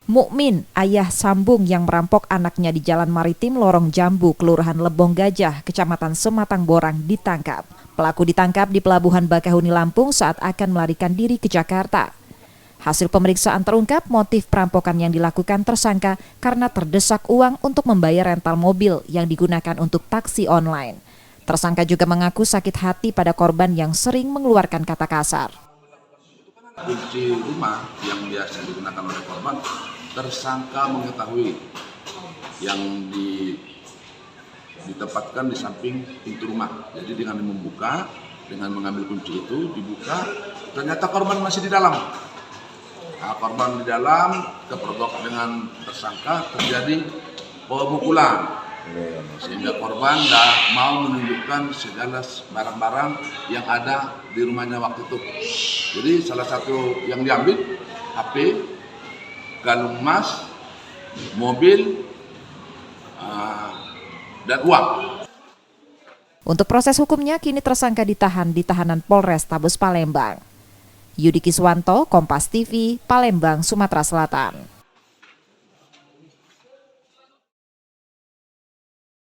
Mukmin, ayah sambung yang merampok anaknya di Jalan Maritim Lorong Jambu, Kelurahan Lebong Gajah, Kecamatan Sematang Borang, ditangkap. Pelaku ditangkap di Pelabuhan Bakahuni, Lampung saat akan melarikan diri ke Jakarta. Hasil pemeriksaan terungkap motif perampokan yang dilakukan tersangka karena terdesak uang untuk membayar rental mobil yang digunakan untuk taksi online. Tersangka juga mengaku sakit hati pada korban yang sering mengeluarkan kata kasar. Kunci rumah yang biasa digunakan oleh korban, tersangka mengetahui yang ditempatkan di samping pintu rumah. Jadi dengan membuka, dengan mengambil kunci itu, dibuka, ternyata korban masih di dalam. Nah, korban di dalam, kepergok dengan tersangka, terjadi pemukulan. Sehingga korban tidak mau menunjukkan segala barang-barang yang ada di rumahnya waktu itu. Jadi salah satu yang diambil HP, kalung emas, mobil, dan uang. Untuk proses hukumnya kini tersangka ditahan di tahanan Polrestabes Palembang. Yudi Kiswanto, Kompas TV, Palembang, Sumatera Selatan.